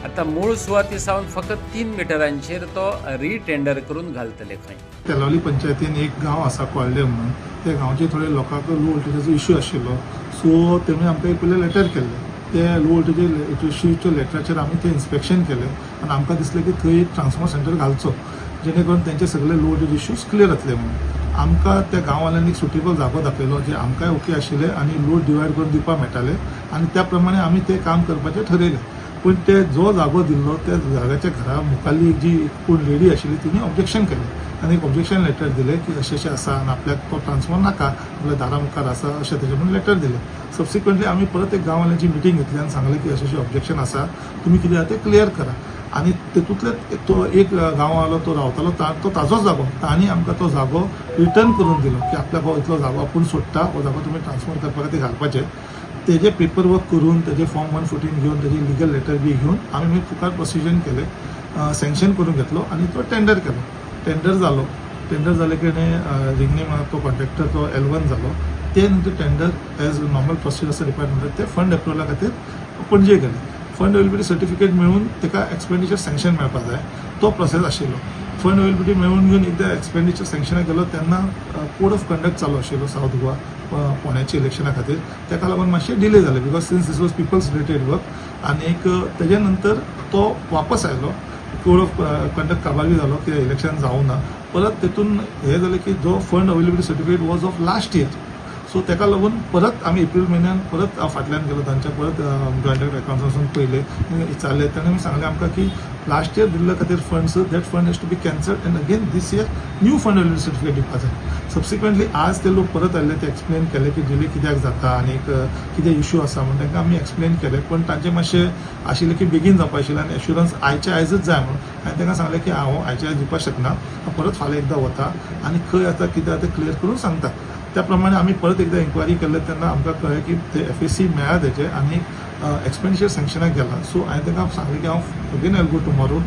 आता मूळ सुवाती सावन फकत 3 मिटरांचेर तो रिटेंडर करून घालतले खंय. तेलावली पंचायतीन एक गांव आसा कोळडे म्हणून त्या गांवचे थोडे लोकांक लो वोल्टेजाचो इश्यू आशिल्लो सो तेमी आमकां एक पयलें लेटर केल्लें ते लो वोल्टेज इश्यूच्या लेटराचेर आमी तें इन्स्पेक्शन केलें आनी आमकां दिसलें की थंय एक ट्रान्सफॉर्मर सेंटर घालचो जेणे करून तेंचे सगळे लो वोल्टेज इश्यूज क्लियर जातले म्हणून आमकां त्या गांववाल्यांनी एक सुटेबल जागो दाखयलो जे आमकांय ओके आशिल्ले आनी लोड डिवायड करून दिवपाक मेळटाले आनी त्या प्रमाणे आमी तें काम करपाचें ठरयलें. पूण ते जो जागो दिल्लो त्या जाग्याच्या घरा मुखाल्ली जी कोण लेडी आशिल्ली तिणी ऑब्जेक्शन केलें आनी एक ऑब्जेक्शन लेटर दिलें की अशें आसा आनी आपल्याक तो ट्रान्सफॉर्मर नाका आपल्या दारा मुखार आसा अशें तेजे म्हणून लेटर दिलें. सबसिक्वेंटली आमी परत एक गांववाल्यांची मिटींग घेतली आनी सांगलें की अशें ऑब्जेक्शन आसा तुमी कितें आसा तें क्लियर करा आनी तेतूंतले तो एक गांववालो तो रावतालो तो ताजोच जागो तांणी आमकां तो जागो रिटर्न करून दिलो की आपल्याक हो इतलो जागो आपूण सोडटा हो जागो तुमी ट्रान्सफर करपा खातीर घालपाचें. तेजे पेपर वर्क करून तेजे फॉर्म 114 घेवन तेजे लिगल लेटर बी घेवन आमी मागीर फुकट प्रोसिजन केले, सँक्शन करून घेतलो आनी तो टेंडर केलो. टेंडर जाले की रिंगणे तो कॉन्ट्रॅक्टर तो L1 जालो. ते नंतर टेंडर एज नॉर्मल प्रोसिजर आसा डिपार्टमेंटात ते फंड एप्रुवला खातीर पणजे गेले. फंड अवेलेबिलिटी सर्टिफिकेट मेळून ताका एक्सपेंडिचर सँक्शन मेळपाक जाय, तो प्रोसेस आशिल्लो. फंड अवेलेबिलिटी मेळून घेवन एकदा एक्सपेंडिचर सँक्शनाक गेलो तेन्ना कोड ऑफ कंडक्ट चालू आशिल्लो सावथ गोवा पुण्याच्या इलेक्शना खातीर. ताका लागून मातशें डिले जालें because since this was people's related work. आनी तेज्या नंतर तो वापस आयलो, कोड ऑफ कंडक्ट काबार जालो की इलेक्शन जावं ना. परत तेतून हे जालें की जो fund availability certificate was of last year. So ताका लागून परत आमी एप्रील म्हयन्यान परत फाटल्यान गेलो तांच्या परत जॉयंट अकाउंट्सांसून पयले विचारले. ताणें सांगलें आमकां की लास्ट इयर दिल्ल्या खातीर funds that fund has to be cancelled and again this year new fund availability certificate दिवपाक जाय. सबसिक्वेंटली आज ते लोक परत आयले, ते एक्सप्लेन केले की डिले कित्याक जाता आनी कितें इश्यू आसा म्हणून तांकां आमी एक्सप्लेन केले. पण तांचें मातशें आशिल्लें की बेगीन जावपाक आशिल्लें आनी एश्युरन्स आयच्या आयजच जाय म्हणून. हांवें तांकां सांगलें की हांव आयच्या आयज दिवपाक शकना, परत फाल्यां एकदां वता आनी खंय आतां कितें आतां क्लियर करून सांगता. त्या प्रमाणे आमी परत एकदा इन्क्वायरी केले तेन्ना आमकां कळ्ळें की ते FAC मेळ्ळा तेजे आनी एक्सपेंडिचर सँक्शनाक गेला. सो हांवें तांकां सांगलें की हांव again I go tomorrow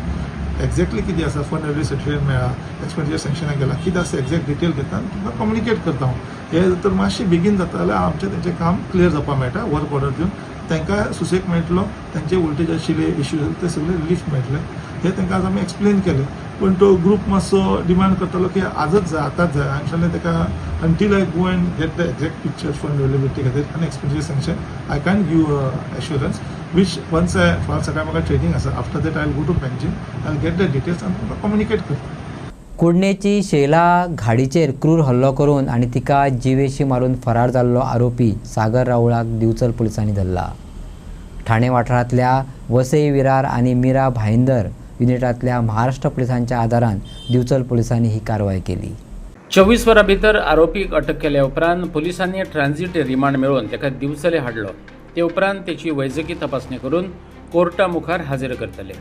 exactly कितें आसा फंड अवेलेबिलिटी सर्टिफिकेट मेळ्ळा, एक्सपेंडिचर सँक्शनाक गेला, कितें आसा एक्झॅक्ट डिटेल घेता आनी तुमकां कम्युनिकेट करता हांव. हे जर मातशें बेगीन जाता जाल्यार आमचें तेंचें काम क्लियर जावपाक मेळटा. वर्क ऑर्डर दिवन तांकां सुसेग मेळटलो, तांचे वोल्टेज आशिल्ले इश्यूज ते सगळे रिलीफ मेळटले. हे तांकां आज आमी एक्सप्लेन केलें. पण तो ग्रूप मातसो डिमांड करतालो की आजच जाय, आतांच जाय. हांवें सांगलें ताका until I go and get the exact picture fund availability खातीर आनी expenditure sanction I can give assurance which once फाल्यां सकाळीं म्हाका ट्रेनिंग आसा. After that I go to Panjim I get the details आनी तुमकां कम्युनिकेट करता. कुडणेची शैला घाडीचेर क्रूर हल्लो करून आनी तिका जिवेशी मारून फरार जाल्लो आरोपी सागर रावळाक दिवचल पुलिसांनी धरला. ठाणे वाठारांतल्या वसई विरार आनी मीरा भाईंदर युनिटांतल्या महाराष्ट्र पुलिसांच्या आदारान दिवचल पुलिसांनी ही कारवाय केली. 24 वरां भितर आरोपीक अटक केल्या उपरांत पुलिसांनी ट्रान्झिट रिमांड मेळोवन ताका दिवचले हाडलो. ते उपरांत तेची वैजकी तपासणी करून कोर्टा मुखार हाजीर करतले.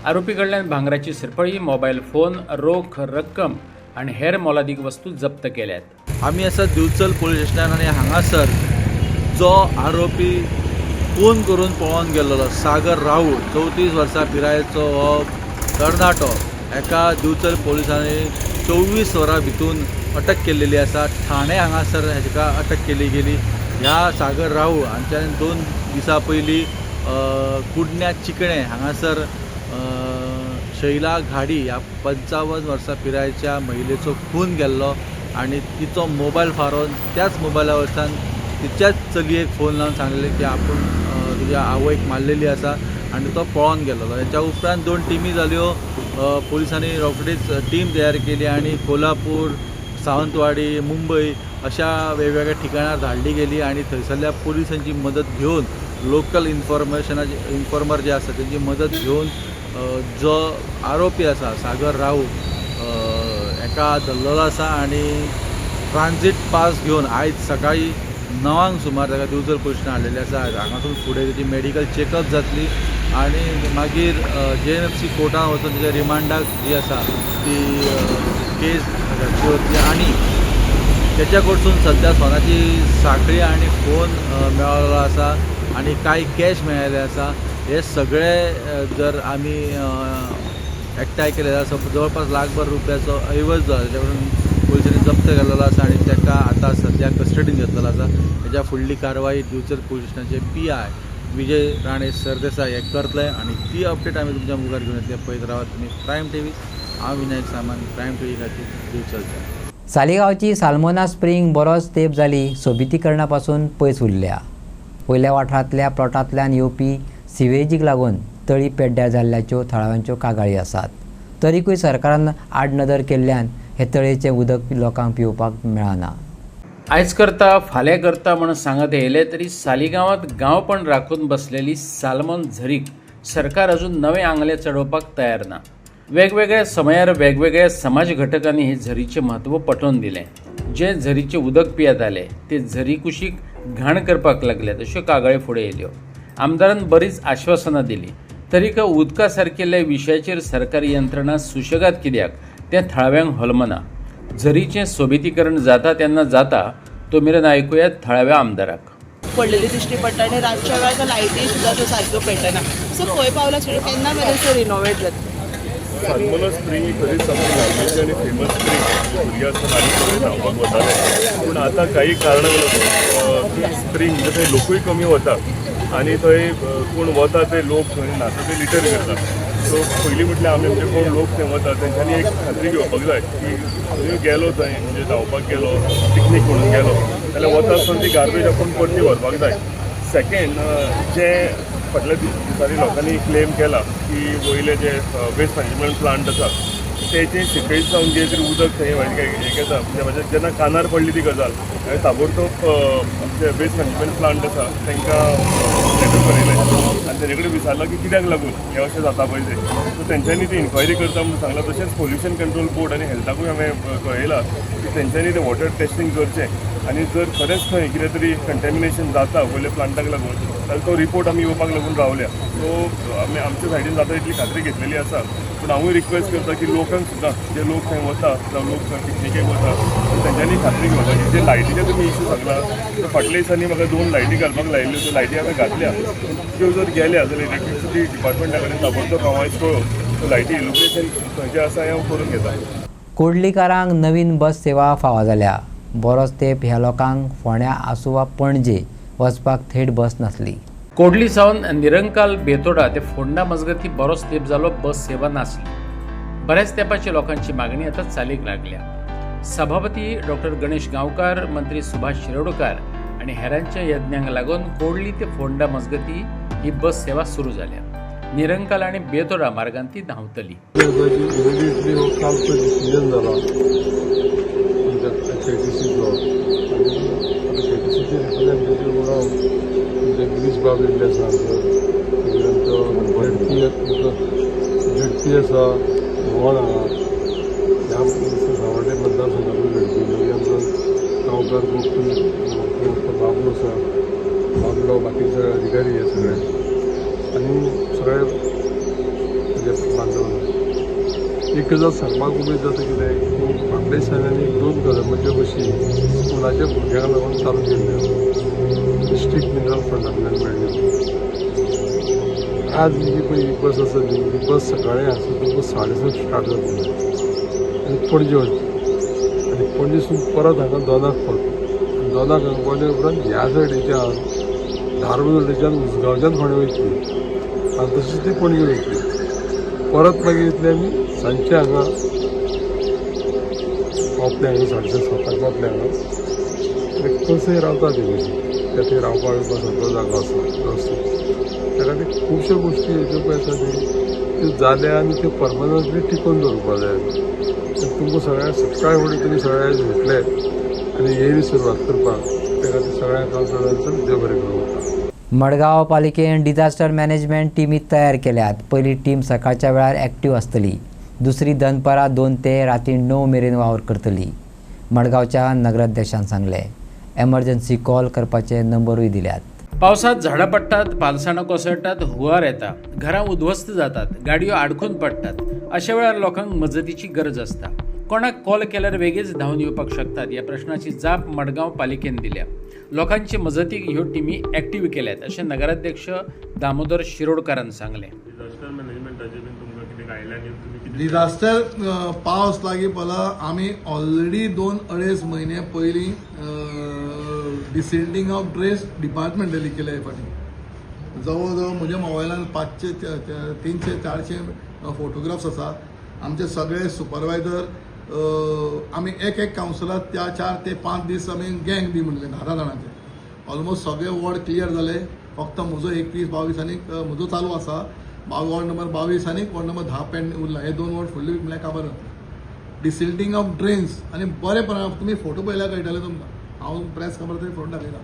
आरोपी कडल्यान भांगराची सिरपळी, मोबायल फोन, रोख रक्कम आनी हेर मोलादीक वस्तू जप्त केल्यात. आमी आसा दिवचल पुलीस स्टेशनान आनी हांगासर जो आरोपी खून करून पळोवन गेल्लो सागर राऊळ 34 वर्सां पिरायेचो हो तरणाटो एका दिवचल पुलिसांनी 24 वरां भितून अटक केल्लेली आसा. ठाणे हांगासर हेका अटक केली गेली. ह्या सागर राऊळ हांच्यान 2 दिसां पयलीं कुडण्या चिकणे हांगासर शैला घाडी ह्या 55 वर्सां पिरायेच्या महिलेचो खून गेल्लो आनी तिचो मोबायल फारोवन त्याच मोबायला वयरच्यान तिच्याच चलयेक फोन लावन सांगलेलें की आपूण तुज्या आवयक मारलेली आसा आनी तो पळोवन गेल्लो. हेच्या उपरांत 2 टिमी जाल्यो. पुलिसांनी रोखडीच टीम तयार केली आनी कोल्हापूर, सावंतवाडी, मुंबय अशा वेगवेगळ्या ठिकाणार धाडली गेली आनी थंयसरल्या पुलिसांची मदत घेवन लोकल इन्फॉर्मर जे आसा तेंची मदत घेवन जो आरोपी आसा सागर राऊळ हेका धरलेलो आसा आनी ट्रान्झीट पास घेवन आयज सकाळी 9 सुमार ताका दिवचल पुलीस स्टेशनान हाडलेले आसा. हांगासून फुडें तेची मेडिकल चेकअप जातली आनी मागीर JNFC कोर्टान वचून तेच्या रिमांडाक जी आसा ती केस वतली आनी तेच्या कडसून सद्या सोनाची साखळी आनी फोन मेळ्ळो आसा आनी कांय कॅश मेळ्ळेले आसा. हे सगळे जर आमी एकठांय केले जाल्यार जवळपास ₹1,00,000 ऐवज जो तेच्या कडून पुलिसांनी जप्त केलेलो आसा आनी ताका आतां सद्या कस्टडीन घेतलेलो आसा. हेच्या फुडली कारवाई दिवचल पुलीस स्टेशनाचे PI विजय राणे सरदेसाय हे करतले आनी ती अपडेट आमी तुमच्या मुखार घेवन येतले. पळयत रावात तुमी प्रायम TV. हांव विनायक सामान, प्रायम TV खातीर दिवचलच्या. सालिगांवची साल्मोना स्प्रिंग बरोच तेंप जाली सोबितीकरणा पासून पयस उरल्या. पयल्या वाठारांतल्या प्लॉटांतल्यान येवपी सिवेजीक लागून तळी पेड्ड्यार जाल्ल्याच्यो थळाव्यांच्यो कागाळी आसात. तरीकूय सरकारान आडनदर केल्ल्यान हे तळयेचें उदक लोकांक पिवपाक मेळना. आयज करता फाल्यां करता म्हणून सांगत येयले तरी सालिगांवांत गांवपण राखून बसलेली सालमन झरीक सरकार अजून नवे आंगले चडोवपाक तयार ना. वेगवेगळ्या समयार वेगवेगळ्या समाज घटकांनी हे झरीचें म्हत्व पटोवन दिलें. जे झरीचें उदक पियेत आले ते झरी कुशीक घाण करपाक लागल्यात अश्यो कागाळी फुडें येयल्यो. आमदारान बरीच आश्वासनां दिलीं तरीक उदका सारकिल्ल्या विशयाचेर सरकारी यंत्रणा सुशेगाद कित्याक तें थळाव्यांक होलमना. झरीचें सोबितीकरण जाता तेन्ना जाता तो मेरेन आयकुयात थळाव्या आमदाराक. पडलेली दिश्टी पडटा आनी रातच्या वेळार लायटी सुद्दां त्यो सारक्यो पेटना. सो खंय पावला सगळें केन्ना मेरेन सो रिनोवेट जाता. सानमला स्प्रिंग ही खरीच सामकी लागलेली आणि फेमस स्प्रिंग भुरगीं आसतना आमी सगळे धांवपाक वताले. पूण आतां काही कारणां लागून ती स्प्रिंग म्हणजे थंय लोकूय कमी वता आनी थंय कोण वता ते लोक थंय नाता ते लिटर करता. सो पयलीं म्हटल्यार आमी म्हणजे कोण लोक थंय वता तेंच्यांनी एक खात्री घेवपाक जाय की खंय गेलो थंय म्हणजे धांवपाक गेलो पिकनीक म्हणून गेलो जाल्यार वता आसतना ती गार्बेज आपूण परती व्हरपाक जाय. सेकेंड जे फाटल्या दिसांनी लोकांनी क्लेम केला की वयले जे वेस्ट मॅनेजमेंट प्लांट आसा तेचे सिपेज जावन जे तरी उदक थंय हें येता म्हणजे जेन्ना कानार पडली ती गजाल ताबडतोब जे वेस्ट मॅनेजमेंट प्लांट आसा तांकां लेटर बरयलें आनी तेजे कडेन विचारलां की कित्याक लागून हें अशें जाता पळय तें. सो तेंच्यांनी ती इन्क्वायरी करता म्हणून सांगलां. तशेंच पोल्युशन कंट्रोल बोर्ड आनी हेल्थाकूय हांवें कळयलां की तेंच्यांनी तें वॉटर टेस्टिंग करचें आनी जर खरेंच थंय कितें तरी कंटेमिनेशन जाता वयल्या प्लांटाक लागून जाल्यार तो रिपोर्ट आमी येवपाक लागून रावल्या. सो आमी आमच्या सायडीन जाता इतली खात्री घेतलेली आसा. पूण हांवूय रिक्वेस्ट करता की लोकांक सुद्दां जे लोक थंय वता जावं लोक थंय पिकनिकेक वता तेंच्यांनी खात्री घेवपाची. जे लायटीचे तुमी इशू सांगला तर फाटल्या दिसांनी म्हाका 2 लायटी घालपाक लायिल्ल्यो त्यो लायटी हांवें घातल्या. त्यो जर गेल्या जाल्यार इलेक्ट्रिसिटी डिपार्टमेंटा कडेन ताबडतोब हांव आयज कळोवन त्यो लायटी इलुमिनेशन खंयचें आसा हें हांव करून घेता. कोडलीकारांक नवीन बस सेवा फावो जाल्या. बरोच तेंप ह्या लोकांक फोंड्या आसूं वा पणजे वचपाक थेट बस नासली. कोडली सावन निरंकाल बेतोडा ते फोंडा मजगती बरोच तेंप जालो बस सेवा नासली. बऱ्याच तेंपाची लोकांची मागणी आता चालीक लागल्या. सभापती डॉक्टर गणेश गांवकार, मंत्री सुभाष शिरोडकार आणि हेरांच्या यत्नांक लागून कोडली ते फोंडा मजगती ही बस सेवा सुरू जाल्या. निरंकाल आणि बेतोडा मार्गान ती धांवतली. गिरीश बाब येयल्ले आसा झेडपी आसा व्हड आहा ह्या सावड्डे मतदारसंघातून झेडपी मागीर आमचो गांवकार बाबू आसा बाबलो बाकी सगळे अधिकारी हे सगळे आनी सगळे म्हणजे बांदव एक गजाल सांगपाक उमेद जाता कितें की फाटल्या दिसांनी 2 गजालींचे बशी स्कुलाच्या भुरग्यांक लागून चालू केल्ल्यो डिस्ट्रिक्ट मिनरल फंडांतल्यान मेळ्ळ्यो. आज जी पळय बस आसा न्ही ही बस सकाळीं आसा ती बस 6:30 स्टार्ट जातली आनी पणजे वचपी आनी पणजेसून परत हांगा दोनाक पावतली. दोनाक हांगा पावले उपरांत ह्या सायडीच्यान धारबांदोडेच्यान उसगांवच्यान फोंड्या वयतली आनी तशीच ती पणजे वयतली. परत मागीर इतले आमी सांजचे हांगा पावतले हांगा 6:30 पावतले हांगा खंयसर रावता ती बशी त्या थंय रावपाक बिवपाक सगळो जागो आसा वेवस्थीत. त्या खातीर खुबश्यो गोश्टी ह्यो पळय आसा त्यो जाल्या आनी त्यो परमनंटली टिकोवन दवरपाक जाय. तुमकां सगळ्यांक सकाळी फुडें तुमी सगळे आयज उठले आनी येयली सुरवात करपाक त्या खातीर सगळ्यांक हांव चडांत देव बरें करूं. मडगांव पालिकेन डिझास्टर मॅनेजमेंट टीमी तयार केल्यात. पहिली टीम सकाळच्या वेळार एक्टिव्ह आसतली. दुसरी दनपारां 2 ते राती 9 मेरेन वावर करतली. मडगांवच्या नगराध्यक्षान सांगले. एमर्जन्सी कॉल करपाचे नंबरूय दिल्यात. पावसात झाडां पडटात, पालसाणां कोसळटात, हुंवार येता, घरां उद्ध्वस्त जातात, गाडयो आडकून पडटात. अशा वेळार लोकांक मजतीची गरज असता. कोणाक कॉल केल्यार वेगळीच धांवन येवपाक शकतात. ह्या प्रश्नाची जाप मडगांव पालिकेन दिल्या. लोकांची मजतीक ह्यो टीमी एक्टिव्ह केल्यात अशें नगराध्यक्ष दामोदर शिरोडकारान सांगलें. डिझास्टर पावस लागीं पडला आमी ऑलरेडी 2-2.5 म्हयने पयलीं डिसेंडिंग ऑफ ड्रेस डिपार्टमेंटली केल्या हे फाटीं. जवळ जवळ म्हज्या मोबायलान 300-400 फोटोग्राफ्स आसा. आमचे सगळे सुपरवायझर आमी एक कावन्सिलाक त्या 4 ते 5 दीस आमी गँग दी म्हणले 10 जाणांचे. ऑलमोस्ट सगळे वॉर्ड क्लियर जाले. फक्त म्हजो 21-22 आनी म्हजो चालू आसा. वॉर्ड नंबर 22 आनी वॉर्ड नंबर 10 पेंड उरला. हे 2 वॉर्ड फुडले म्हळ्यार काबार जाता. डिसिल्टिंग ऑफ ड्रेन्स आनी बरे तुमी फोटो पळयल्यार कळटले तुमकां. हांव प्रेस खबर फोटो दाखयता.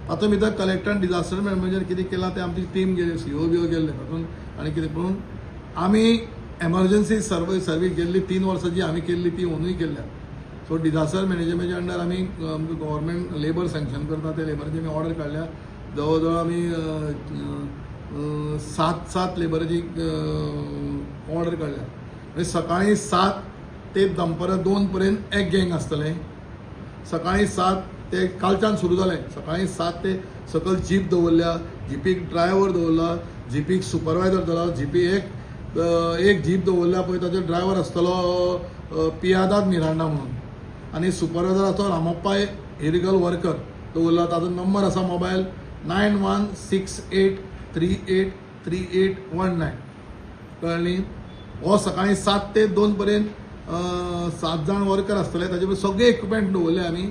तातूंत भितर कलेक्टरान डिझास्टर मॅनेजमेंट कितें केलां तें आमची टीम गेली सीओ बिओ गेल्ले तातूंत आनी कितें करून आमी एमर्जन्सी सर्वीस गेल्ली 3 वर्सां जी आमी केल्ली ती अंदूय केल्ल्या. सो डिझास्टर मॅनेजमेंटाच्या अंडर आमी गव्हर्मेंट लेबर सँक्शन करता त्या लेबराची आमी ऑर्डर काडल्या. जवळ जवळ आमी 7 लेबराची ऑर्डर काडल्या. म्हणजे सकाळीं 7 ते दनपारां 2 पर्यंत एक गँग आसतलें. सकाळीं 7 ते कालच्यान सुरू जालें. सकाळीं 7 ते सकल जीप दवरल्या, जीपीक ड्रायव्हर दवरला, जीपीक सुपरवायझर दवरला, जीपी एक जीप दवरल्या पळय ताचो ड्रायव्हर आसतलो पियादाद मिरांडा म्हणून, आनी सुपरवायझर रामप्पा इरिगल वर्कर दवरला. ताजो नंबर आसा मोबायल 9168383819. कळ्ळें. हो सकाळीं 7 ते 2 पर्यंत 7 जाण वर्कर आसतले. ताजे सगळे इक्विपमेंट दवरले आमी.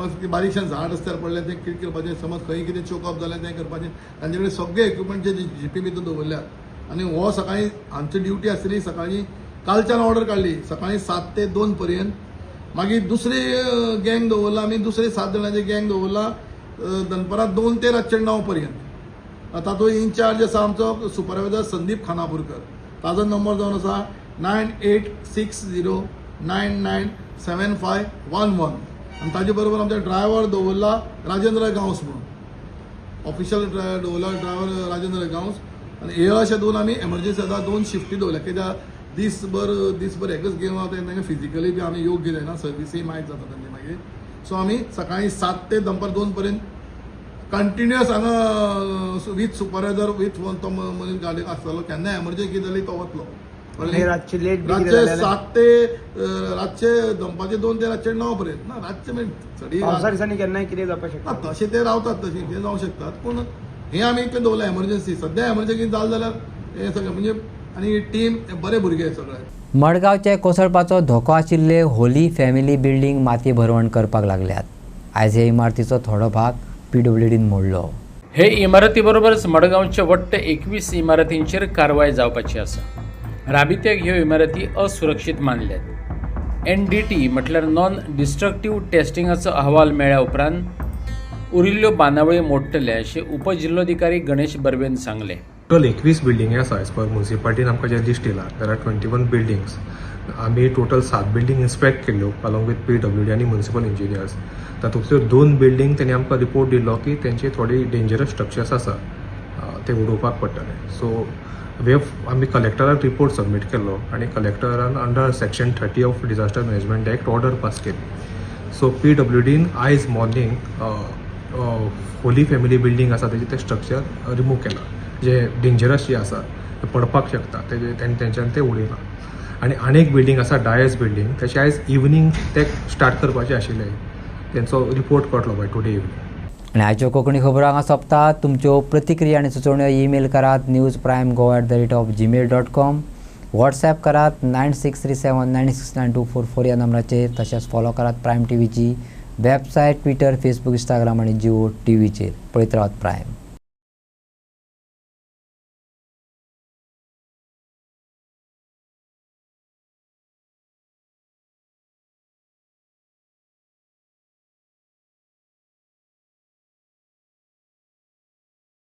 बारीकशें झाड रस्त्यार पडलें तें कितें करपाचें, समज खंय कितें चोकअप जालें तें करपाचें, तांचे कडेन सगळे इक्विपमेंट जे जीपी भितर दवरल्यात. आनी हो सकाळीं आमची ड्युटी आसली सकाळीं कालच्यान ऑर्डर काडली सकाळीं 7 ते 2 पर्यंत. मागीर दुसरी गँग दवरला आमी, दुसरे 7 जाणांची गँग दवरला दनपारां 2 ते रातचे 9 पर्यंत. तातूंत इन्चार्ज आसा आमचो सुपरवायझर संदीप खानापूरकर. ताजो नंबर जावन आसा 9860997511. आनी ताजे बरोबर आमचे ड्रायव्हर दवरला राजेंद्र गांवस म्हणून, ऑफिशियल दवरला ड्रायव्हर राजेंद्र गांवस. आनी हे अशे दोन आमी एमर्जन्सी आतां 2 शिफ्टी दवरल्या, कित्याक दीसभर एकच गेम आसा तेन्ना फिजिकली बी आमी योग्य जायना, सर्विसीय माहीत जाता तेन्ना मागीर. सो आमी सकाळीं 7 ते दनपार 2 पर्यंत कंटिन्युअस हांगा वीथ सुपरवायझर वीथ तो मनीस गाडी आसतलो. केन्ना एमर्जन्सी जाली तो वतलो. रातचे लेट रातचे 7 ते रातचे दनपारचे 2 ते रातचे 9 पर्यंत ना. रातचे पावसा दिसांनी केन्नाय कितें जावपाक शकता. तशें ते रावतात, तशी ते जावं शकतात. पूण हें आमी इतलें दवरलें एमर्जन्सी. सद्या एमर्जन्सी जालें जाल्यार हें सगळें म्हणजे आनी टीम बरे भुरगे सगळे. मडगांवचे कोसळपाचो धोको आशिल्ले होली फॅमिली बिल्डींग माती भरवण करपाक लागल्यात. आयज हे इमारतीचो थोडो भाग PWDन मोडलो. हे इमारती बरोबरच मडगांवचे वट्ट 21 इमारतींचेर कारवाय जावपाची आसा. राबित्याक ह्यो इमारती असुरक्षीत मानल्यात. NDT म्हटल्यार नॉन डिस्ट्रक्टिव्ह टेस्टिंगाचो अहवाल मेळ्ळ्या उपरांत उरिल्ल्यो बांदावळी मोडटले अशें उपजिल्लोधिकारी गणेश बर्वेन सांगलें. टोटल 21 बिल्डिंग आसा. एज पर म्युनिसिपालिटीन आमकां जे लिस्ट येयला देर आर 21 बिल्डिंग्स. आमी टोटल 7 बिल्डिंग इन्स्पेक्ट केल्ल्यो अलॉंग विथ PWD आनी म्युनिसिपल इंजिनियर्स. तातूंतल्यो 2 बिल्डिंग तेणी आमकां रिपोर्ट दिल्लो की तेंचे थोडी डेंजरस स्ट्रक्चर्स आसा, ते उडोवपाक पडटले. सो आमी कलेक्टराक रिपोर्ट सबमीट केल्लो आनी कलेक्टरान under section 30 of disaster management act order pass केली. सो PWDन आयज मॉर्निंग होली फॅमिली बिल्डींग आसा तेजे ते स्ट्रक्चर रिमूव केला, जे डेंजरस जे आसा ते पडपाक शकता तेंच्यान ते उडयला. आनी एक बिल्डींग आसा डायस बिल्डींग, तेचे आयज इवनिंग ते स्टार्ट करपाचे आशिल्ले. तेंचो रिपोर्ट कळटलो बाय टुडे इवनिंग. आनी आयच्यो कोंकणी खबरो हांगा सोंपतात. तुमच्यो प्रतिक्रिया आनी सुचोवण्यो ईमेल करात newsprimegoa@gmail.com. व्हॉट्सॲप करात 9637969244 ह्या नंबराचेर. तशेंच फॉलो करात प्रायम TVची वेबसायट, ट्विटर, फेसबुक, इंस्टाग्राम आनी जिओ TVचेर. पळयत रावत प्रायम.